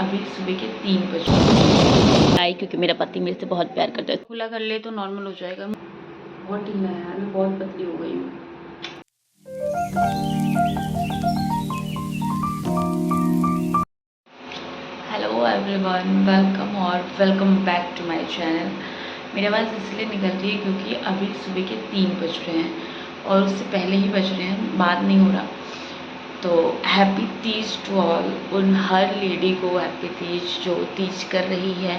अभी सुबह के 3 बजे आई, क्योंकि मेरा पति मेरे से बहुत प्यार करता है। खुला कर ले तो नॉर्मल हो जाएगा। बहुत ढीला है यार, मैं बहुत पतली हो गई हूँ। Hello everyone, welcome back to my channel. मेरी आवाज़ इसलिए निकल रही है क्योंकि अभी सुबह के 3 बज रहे हैं और उससे पहले ही बज रहे हैं, बाद नहीं हो रहा। तो हैप्पी तीज टू ऑल, उन हर लेडी को हैप्पी तीज जो तीज कर रही है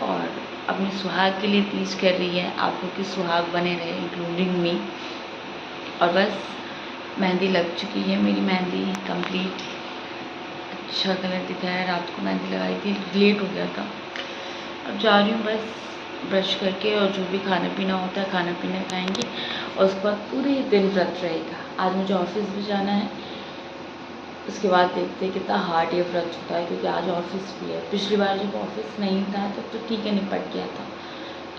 और अपने सुहाग के लिए तीज कर रही है। आप लोग की सुहाग बने रहे, इंक्लूडिंग मी। और बस मेहंदी लग चुकी है, मेरी मेहंदी कंप्लीट। अच्छा कलर दिखा है, रात को मेहंदी लगाई थी, लेट हो गया था। अब जा रही हूँ बस ब्रश करके, और जो भी खाना पीना होता है खाना पीना खाएंगे और उसके बाद पूरे दिन व्रत रहेगा। आज मुझे ऑफिस भी जाना है, उसके बाद देखते हैं कितना हार्ड ये व्रत होता है, क्योंकि आज ऑफिस भी है। पिछली बार जब ऑफिस नहीं था तब तो ठीक है, निपट गया था।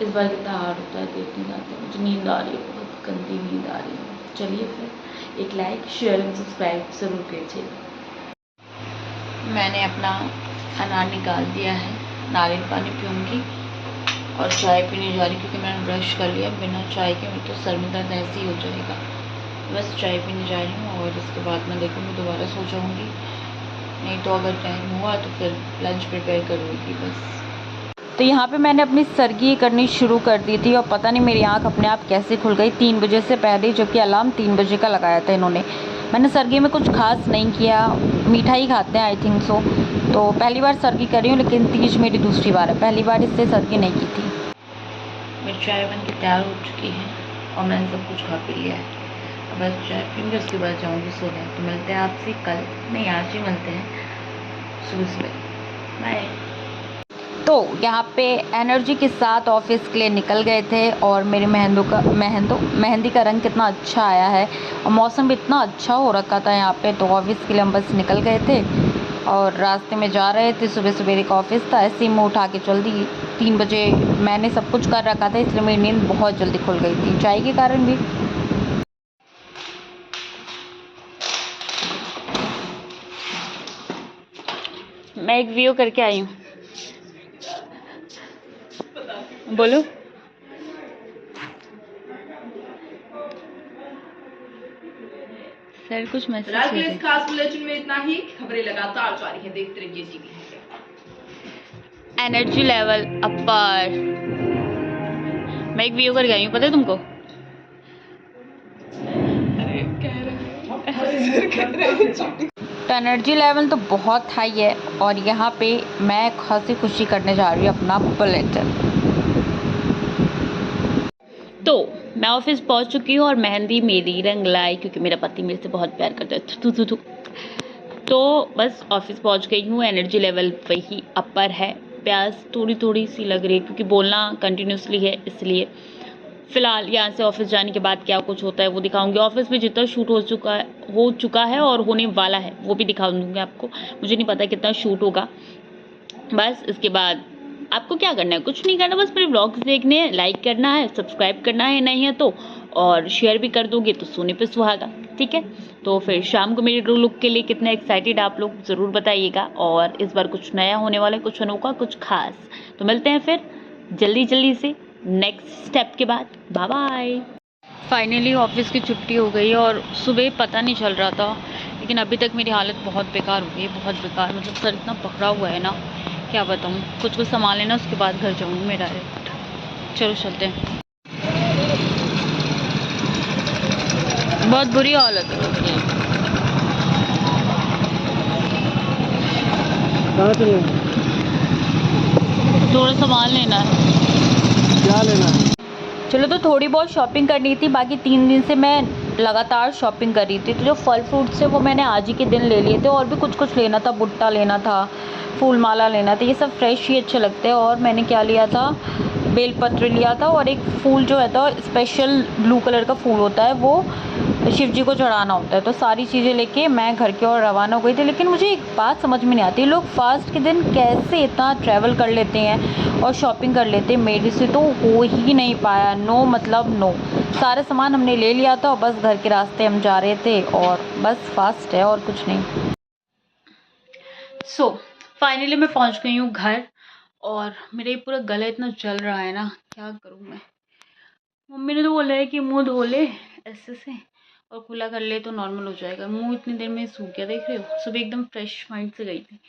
इस बार कितना हार्ड होता है देख नहीं जाता। मुझे नींद आ रही है, बहुत गंदी नींद आ रही है। चलिए फिर एक लाइक शेयर एंड सब्सक्राइब ज़रूर कीजिए। मैंने अपना अनार निकाल दिया है, नारियल पानी पीऊँगी और चाय पीने जा रही, क्योंकि मैंने ब्रश कर लिया। बिना चाय के मेरे तो सर में दर्द ऐसे ही हो जाएगा। बस चाय पीने जा रही हूँ और इसके बाद मैं देखूँगी, दोबारा सो जाऊँगी। नहीं तो अगर टाइम हुआ तो फिर लंच प्रिपेयर करूँगी बस। तो यहाँ पे मैंने अपनी सरगी करनी शुरू कर दी थी और पता नहीं मेरी आँख अपने आप कैसे खुल गई 3 बजे से पहले, जबकि अलार्म 3 बजे का लगाया था इन्होंने। मैंने सरगी में कुछ खास नहीं किया, मीठा ही खाते हैं आई थिंक सो। तो पहली बार सरगी कर रही हूँ, लेकिन तीज मेरी दूसरी बार है, पहली बार इससे सरगी नहीं की थी। मेरी चाय बन के तैयार हो चुकी है और मैंने सब कुछ खा पी लिया है। बस चाय पीऊँगी, उसके बाद जाऊँगी सोने। तो मिलते हैं आपसे कल, नहीं आज ही मिलते हैं सुबह सुबह। बाय। तो यहाँ पे एनर्जी के साथ ऑफिस के लिए निकल गए थे और मेरे मेहंदी का रंग कितना अच्छा आया है और मौसम भी इतना अच्छा हो रखा था यहाँ पे। तो ऑफिस के लिए हम बस निकल गए थे और रास्ते में जा रहे थे। सुबह सुबह एक ऑफिस था, ऐसे ही मैं उठा के चल दी। 3 बजे मैंने सब कुछ कर रखा था, इसलिए मेरी नींद बहुत जल्दी खुल गई थी, चाय के कारण भी। मैं एक वीडियो करके आई हूँ, बोलो। सर कुछ मैसेज खास बुलेटिन में इतना ही। खबरें लगातार जारी है, देखते रहिए टीवी। एनर्जी लेवल अपर। मैं एक वीडियो करके आई हूँ, पता है तुमको? तो एनर्जी लेवल तो बहुत हाई है और यहाँ पे मैं खासी खुशी करने जा रही हूँ अपना बुलेटिन। तो मैं ऑफिस पहुँच चुकी हूँ और मेहंदी मेरी रंग लाई, क्योंकि मेरा पति मेरे से बहुत प्यार करता है। तो बस ऑफिस पहुँच गई हूँ। एनर्जी लेवल वही अपर है, प्यास थोड़ी थोड़ी सी लग रही है क्योंकि बोलना कंटिन्यूसली है, इसलिए फिलहाल यहाँ से ऑफिस जाने के बाद क्या कुछ होता है वो दिखाऊंगी। ऑफिस में जितना शूट हो चुका है और होने वाला है वो भी दिखा दूंगी आपको। मुझे नहीं पता कितना शूट होगा। बस इसके बाद आपको क्या करना है, कुछ नहीं करना, बस मेरे व्लॉग्स देखने हैं, लाइक करना है, सब्सक्राइब करना है, नहीं है तो, और शेयर भी कर दोगे तो सोने पे सुहागा। ठीक है, तो फिर शाम को मेरे लुक के लिए कितना एक्साइटेड आप लोग ज़रूर बताइएगा। और इस बार कुछ नया होने वाला है, कुछ अनोखा, कुछ खास। तो मिलते हैं फिर जल्दी से नेक्स्ट स्टेप के बाद। Bye bye. फाइनली ऑफिस की छुट्टी हो गई और सुबह पता नहीं चल रहा था, लेकिन अभी तक मेरी हालत बहुत बेकार हो गई है, बहुत बेकार। मतलब सर इतना पकड़ा हुआ है ना, क्या बताऊँ। कुछ सामान लेना, उसके बाद घर जाऊँगी मैं डायरेक्ट। चलो चलते हैं। बहुत बुरी हालत है। थोड़ा सामान लेना है। क्या लेना है? चलो, तो थोड़ी बहुत शॉपिंग करनी थी, बाकी 3 दिन से मैं लगातार शॉपिंग कर रही थी। तो जो फल फ्रूट्स थे वो मैंने आज ही के दिन ले लिए थे, और भी कुछ लेना था, भुट्टा लेना था, फूल माला लेना था। ये सब फ्रेश ही अच्छे लगते हैं। और मैंने क्या लिया था, बेलपत्र लिया था, और एक फूल जो है तो स्पेशल ब्लू कलर का फूल होता है, वो शिव जी को चढ़ाना होता है। तो सारी चीज़ें लेके मैं घर की ओर रवाना हो गई थी। लेकिन मुझे एक बात समझ में नहीं आती, लोग फास्ट के दिन कैसे इतना ट्रैवल कर लेते हैं और शॉपिंग कर लेते हैं। मेरे से तो हो ही नहीं पाया। नो मतलब नो। सारा सामान हमने ले लिया था और बस घर के रास्ते हम जा रहे थे, और बस फास्ट है और कुछ नहीं। फाइनली मैं पहुंच गई हूँ घर और मेरा ये पूरा गला इतना जल रहा है ना, क्या करूँ मैं। मम्मी ने तो बोला है कि मुंह धो ले ऐसे से और कुल्ला कर ले तो नॉर्मल हो जाएगा। मुंह इतनी देर में सूख गया, देख रहे हो। सुबह एकदम फ्रेश माइंड से गई थी।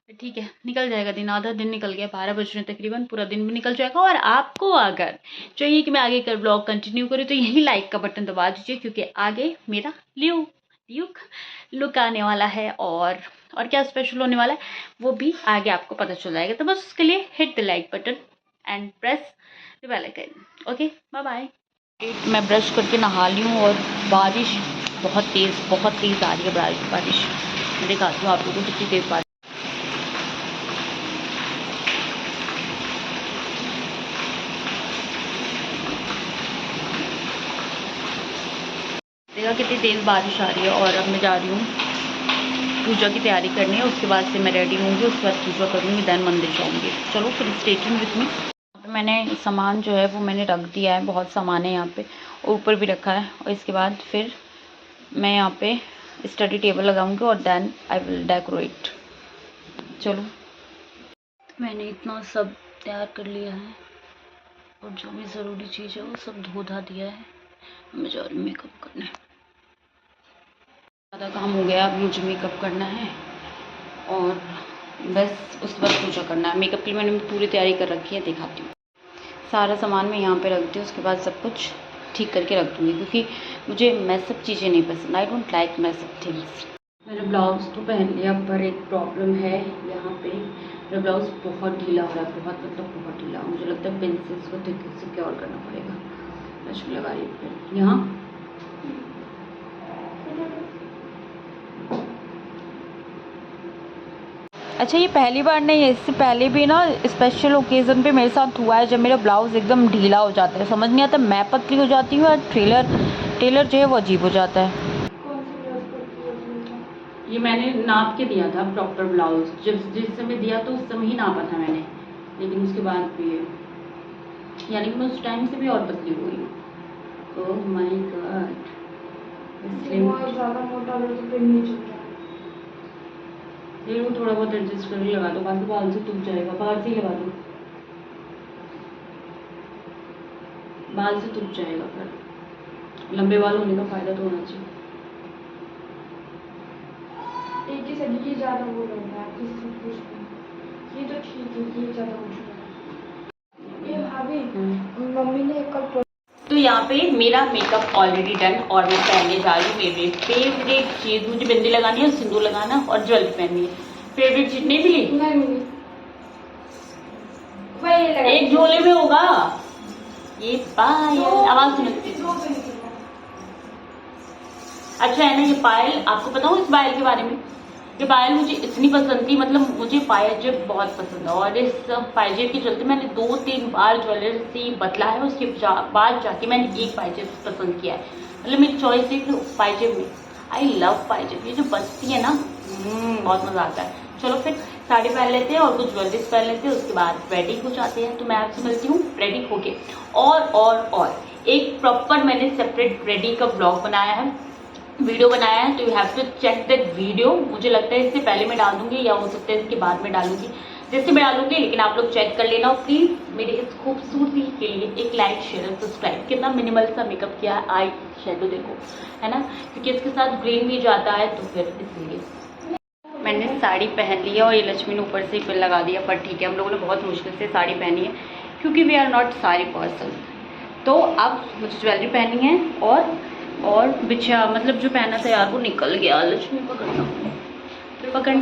ठीक है, निकल जाएगा दिन, आधा दिन निकल गया, 12 बज रहे तकरीबन, पूरा दिन भी निकल जाएगा। और आपको अगर चाहिए कि मैं आगे का ब्लॉग कंटिन्यू करूँ तो यही लाइक का बटन दबा दीजिए, क्योंकि आगे मेरा लुक आने वाला है और क्या स्पेशल होने वाला है वो भी आगे आपको पता चल जाएगा। तो बस उसके लिए hit the like button and press the bell icon. Okay, bye bye. मैं ब्रश करके नहा ली हूँ और बारिश बहुत तेज़ आ रही है। बारिश मैं दिखाती हूँ आप लोगों को कितनी तेज़ बारिश। देखा कितनी तेज़ बारिश आ रही है। और अब मैं जा रही हूँ पूजा की तैयारी करनी है, उसके बाद से मैं रेडी होंगी, उसके बाद पूजा करूँगी, देन मंदिर जाऊँगी। चलो फिर स्टे ट्यून्ड विद मी। मैंने सामान जो है वो मैंने रख दिया है, बहुत सामान है यहाँ पे, ऊपर भी रखा है। और इसके बाद फिर मैं यहाँ पे स्टडी टेबल लगाऊंगी और देन आई विल डेकोरेट। चलो, मैंने इतना सब तैयार कर लिया है और जो भी ज़रूरी चीज़ है वो सब धो धा दिया है। मैं जा रही हूँ मेकअप करने। ज़्यादा काम हो गया, अब मुझे मेकअप करना है और बस उसके बाद पूजा करना है। मेकअप की मैंने पूरी तैयारी कर रखी है, दिखाती हूँ। सारा सामान मैं यहाँ पे रख दी, उसके बाद सब कुछ ठीक करके रख दूँगी, क्योंकि मुझे मैसअप चीज़ें नहीं पसंद। I don't like messed up things. मैंने ब्लाउज़ तो पहन लिया, पर एक प्रॉब्लम है यहाँ पे, मेरा ब्लाउज़ बहुत ढीला हो रहा है, बहुत ढीला। मुझे लगता है पेन से इसको सिक्योर करना पड़ेगा। मैं लगा रही हूँ यहाँ। अच्छा, ये पहली बार नहीं है, इससे पहले भी ना स्पेशल ओकेज़न पे मेरे साथ हुआ है, जब मेरा ब्लाउज़ एकदम ढीला हो जाता है। समझ नहीं आता, मैं पतली हो जाती हूँ और टेलर जो है वो अजीब हो जाता है। ये मैंने नाप के दिया था प्रॉपर ब्लाउज़, जिस समय दिया तो उस समय ही नापा था मैंने, लेकिन उसके बाद भी यानी कि मैं उस टाइम से भी और पतली हो गई हूँ। ओह माय गॉड, इसलिए ज़्यादा मोटा तो फिर नहीं चल रहा। ये वो थोड़ा बहुत एडजस्ट करके लगा दो, बाकी बाल से टूट जाएगा। बाहर से ही लगा दो, बाल से टूट जाएगा। फिर लंबे बाल होने का फायदा तो होना चाहिए। एक ही सदी की ज़्यादा वो लगता है, ये तो ठीक है, ये ज़्यादा हो चुका है। ये भाभी मम्मी ने कल तो यहाँ पे मेरा मेकअप ऑलरेडी डन और मैं पहनने जा रही हूँ मेरी फेवरेट चीज़। मुझे बिंदी लगानी है, सिंदूर लगाना और ज्वेलरी पहननी है। फेवरेट चीज नहीं मिली, एक झोले में होगा। ये पायल, आवाज सुनो। अच्छा है ना ये पायल, आपको पता हो इस पायल के बारे में? ये पायल मुझे इतनी पसंद थी, मतलब मुझे पायल जेब बहुत पसंद है और इस पायल जेब के चलते मैंने 2-3 बार ज्वेलरी से बदला है। उसके बाद जाके मैंने एक पायल जेब पसंद किया है, मतलब मेरी चॉइस है पायल जेब में। आई लव पायल जेब, ये जो बजती है ना बहुत मजा आता है। चलो फिर साड़ी पहन लेते हैं और कुछ ज्वेलरीज पहन लेते हैं, उसके बाद रेडी हो जाते हैं। तो मैं आपसे मिलती हूँ रेडी होके। और एक प्रॉपर मैंने सेपरेट रेडी का ब्लॉग बनाया है, वीडियो बनाया है, तो you have to check that video. मुझे लगता है इससे पहले मैं डाल दूंगी या हो सकता है इसके बाद में डालूंगी, जैसे मैं डालूंगी, लेकिन आप लोग चेक कर लेना। और प्लीज मेरे इस खूबसूरती के लिए एक लाइक शेयर और सब्सक्राइब। कितना मिनिमल सा मेकअप किया है, आई शेडो देखो, है ना, क्योंकि इसके साथ ग्रीन भी जाता है, तो फिर इसलिए मैंने साड़ी पहन ली है। और ये लक्ष्मी ने ऊपर से फिर लगा दिया, पर ठीक है, हम लोगों ने बहुत मुश्किल से साड़ी पहनी है, क्योंकि we are not sari person. तो अब मुझे ज्वेलरी पहनी है और बिछा, मतलब जो पहना था यार वो निकल गया। लक्ष्मी पकड़ना, फिर पकड़।